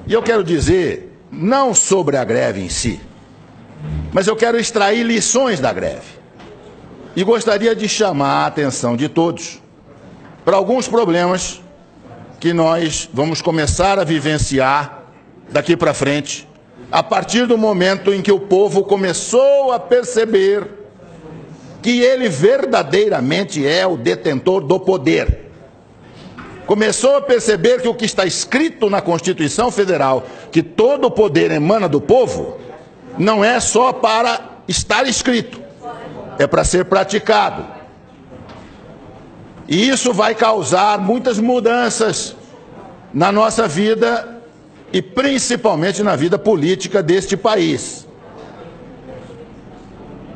E eu quero dizer, não sobre a greve em si, mas eu quero extrair lições da greve. E gostaria de chamar a atenção de todos para alguns problemas que nós vamos começar a vivenciar daqui para frente, a partir do momento em que o povo começou a perceber que ele verdadeiramente é o detentor do poder. Começou a perceber que o que está escrito na Constituição Federal, que todo o poder emana do povo, não é só para estar escrito, é para ser praticado. E isso vai causar muitas mudanças na nossa vida e principalmente na vida política deste país.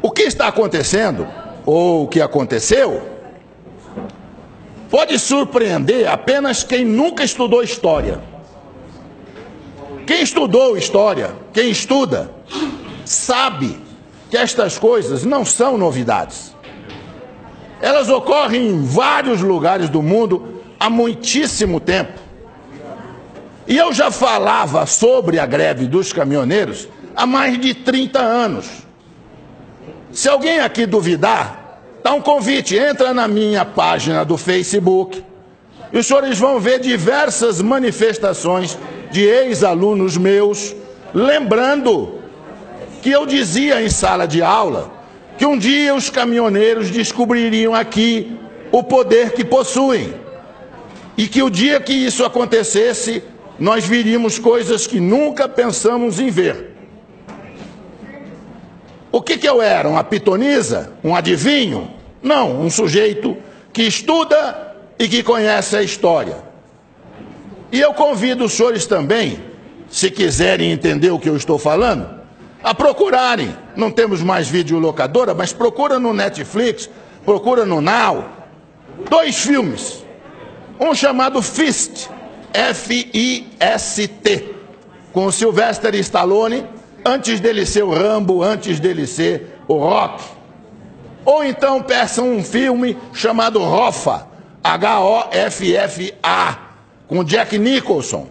O que está acontecendo, ou o que aconteceu, pode surpreender apenas quem nunca estudou história. Quem estudou história, quem estuda, sabe que estas coisas não são novidades. Elas ocorrem em vários lugares do mundo há muitíssimo tempo. E eu já falava sobre a greve dos caminhoneiros há mais de 30 anos. Se alguém aqui duvidar, dá um convite, entra na minha página do Facebook e os senhores vão ver diversas manifestações de ex-alunos meus, lembrando que eu dizia em sala de aula que um dia os caminhoneiros descobririam aqui o poder que possuem e que o dia que isso acontecesse, nós viríamos coisas que nunca pensamos em ver. O que eu era? Uma pitonisa? Um adivinho? Não, um sujeito que estuda e que conhece a história. E eu convido os senhores também, se quiserem entender o que eu estou falando, a procurarem. Não temos mais videolocadora, mas procura no Netflix, procura no Now. 2 filmes. Um chamado Fist, F-I-S-T, com o Sylvester Stallone, antes dele ser o Rambo, antes dele ser o Rock. Ou então peçam um filme chamado Hoffa, H-O-F-F-A, com Jack Nicholson.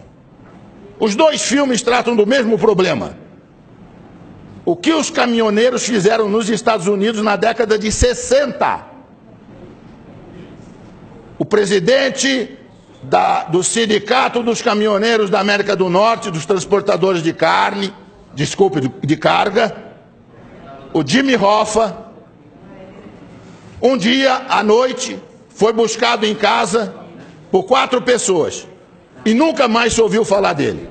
Os 2 filmes tratam do mesmo problema. O que os caminhoneiros fizeram nos Estados Unidos na década de 60. O presidente do Sindicato dos Caminhoneiros da América do Norte, dos transportadores de carne, de carga, o Jimmy Hoffa, um dia à noite foi buscado em casa por 4 pessoas e nunca mais se ouviu falar dele.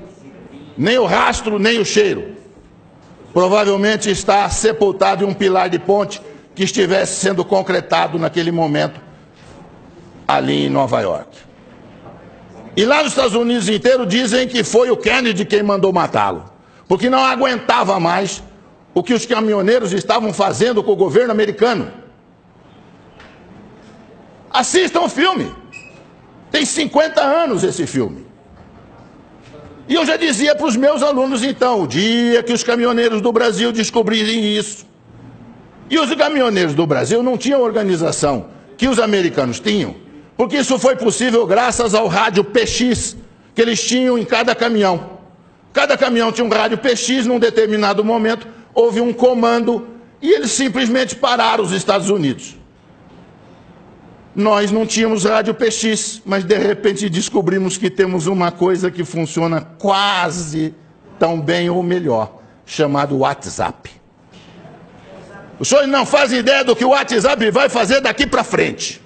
Nem o rastro, nem o cheiro. Provavelmente está sepultado em um pilar de ponte que estivesse sendo concretado naquele momento ali em Nova York. E lá nos Estados Unidos inteiro dizem que foi o Kennedy quem mandou matá-lo, porque não aguentava mais o que os caminhoneiros estavam fazendo com o governo americano. Assistam o filme. Tem 50 anos esse filme. E eu já dizia para os meus alunos, então, o dia que os caminhoneiros do Brasil descobrirem isso. E os caminhoneiros do Brasil não tinham organização que os americanos tinham, porque isso foi possível graças ao rádio PX que eles tinham em cada caminhão. Cada caminhão tinha um rádio PX, num determinado momento houve um comando e eles simplesmente pararam os Estados Unidos. Nós não tínhamos rádio PX, mas de repente descobrimos que temos uma coisa que funciona quase tão bem ou melhor, chamado WhatsApp. Os senhores não fazem ideia do que o WhatsApp vai fazer daqui para frente.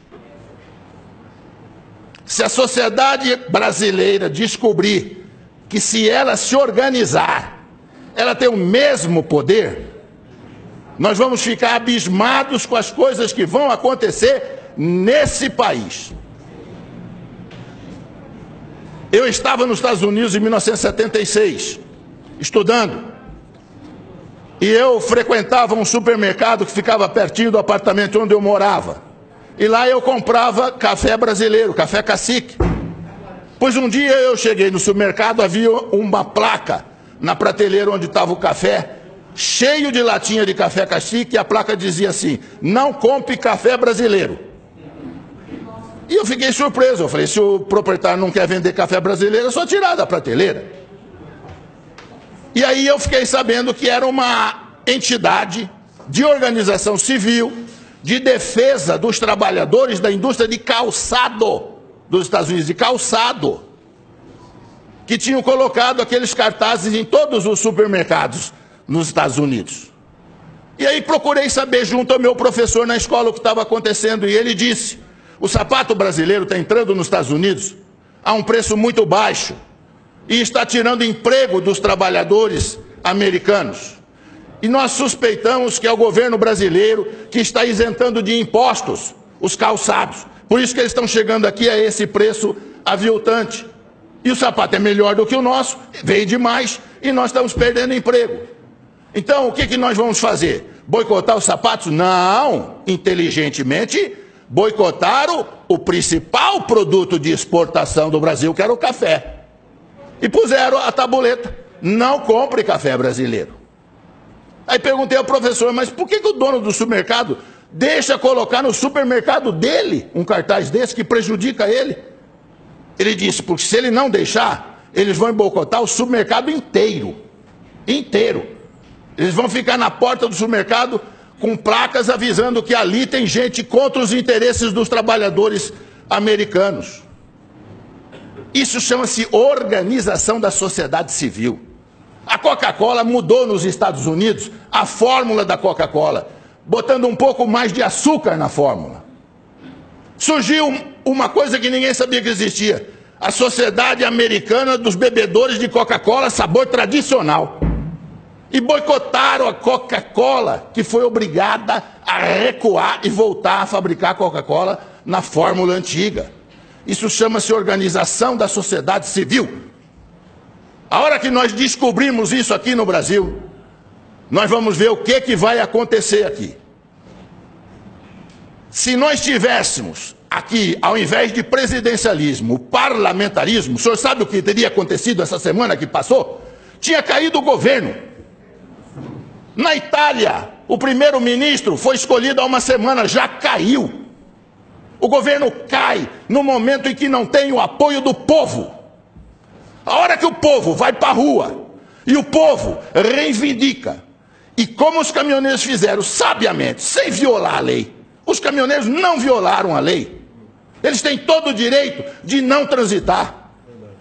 Se a sociedade brasileira descobrir que se ela se organizar, ela tem o mesmo poder, nós vamos ficar abismados com as coisas que vão acontecer nesse país. Eu estava nos Estados Unidos em 1976, estudando, e eu frequentava um supermercado que ficava pertinho do apartamento onde eu morava. E lá eu comprava café brasileiro, café cacique. Pois um dia eu cheguei no supermercado, havia uma placa na prateleira onde estava o café, cheio de latinha de café cacique, e a placa dizia assim: não compre café brasileiro. E eu fiquei surpreso, eu falei, se o proprietário não quer vender café brasileiro, é só tirar da prateleira. E aí eu fiquei sabendo que era uma entidade de organização civil de defesa dos trabalhadores da indústria de calçado dos Estados Unidos, de calçado, que tinham colocado aqueles cartazes em todos os supermercados nos Estados Unidos. E aí procurei saber junto ao meu professor na escola o que estava acontecendo, e ele disse: o sapato brasileiro está entrando nos Estados Unidos a um preço muito baixo e está tirando emprego dos trabalhadores americanos. E nós suspeitamos que é o governo brasileiro que está isentando de impostos os calçados. Por isso que eles estão chegando aqui a esse preço aviltante. E o sapato é melhor do que o nosso, vende mais e nós estamos perdendo emprego. Então, o que nós vamos fazer? Boicotar os sapatos? Não, inteligentemente, boicotar o principal produto de exportação do Brasil, que era o café. E puseram a tabuleta: não compre café brasileiro. Aí perguntei ao professor: mas por que o dono do supermercado deixa colocar no supermercado dele um cartaz desse que prejudica ele? Ele disse: porque se ele não deixar, eles vão boicotar o supermercado inteiro. Inteiro. Eles vão ficar na porta do supermercado com placas avisando que ali tem gente contra os interesses dos trabalhadores americanos. Isso chama-se organização da sociedade civil. A Coca-Cola mudou nos Estados Unidos a fórmula da Coca-Cola, botando um pouco mais de açúcar na fórmula. Surgiu uma coisa que ninguém sabia que existia: a Sociedade Americana dos Bebedores de Coca-Cola sabor tradicional. E boicotaram a Coca-Cola, que foi obrigada a recuar e voltar a fabricar Coca-Cola na fórmula antiga. Isso chama-se organização da sociedade civil. A hora que nós descobrimos isso aqui no Brasil, nós vamos ver o que vai acontecer aqui. Se nós tivéssemos aqui, ao invés de presidencialismo, parlamentarismo, o senhor sabe o que teria acontecido essa semana que passou? Tinha caído o governo. Na Itália, o primeiro-ministro foi escolhido há uma semana, já caiu. O governo cai no momento em que não tem o apoio do povo. A hora que o povo vai para a rua e o povo reivindica, e como os caminhoneiros fizeram sabiamente, sem violar a lei, os caminhoneiros não violaram a lei. Eles têm todo o direito de não transitar.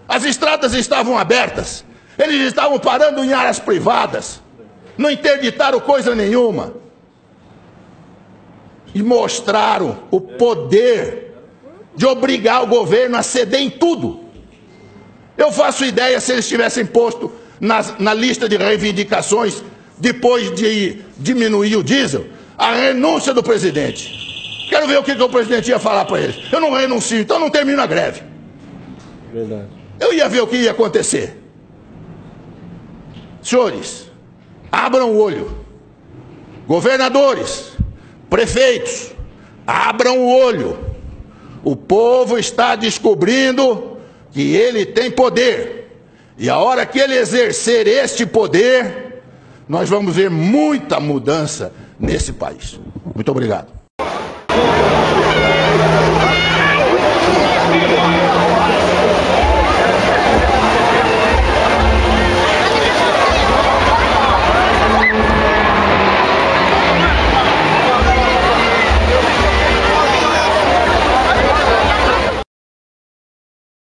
As estradas estavam abertas, eles estavam parando em áreas privadas, não interditaram coisa nenhuma. E mostraram o poder de obrigar o governo a ceder em tudo. Eu faço ideia se eles tivessem posto na lista de reivindicações, depois de diminuir o diesel, a renúncia do presidente. Quero ver o que o presidente ia falar para eles. Eu não renuncio, então não termino a greve. Verdade. Eu ia ver o que ia acontecer. Senhores, abram o olho. Governadores, prefeitos, abram o olho. O povo está descobrindo que ele tem poder. E a hora que ele exercer este poder, nós vamos ver muita mudança nesse país. Muito obrigado.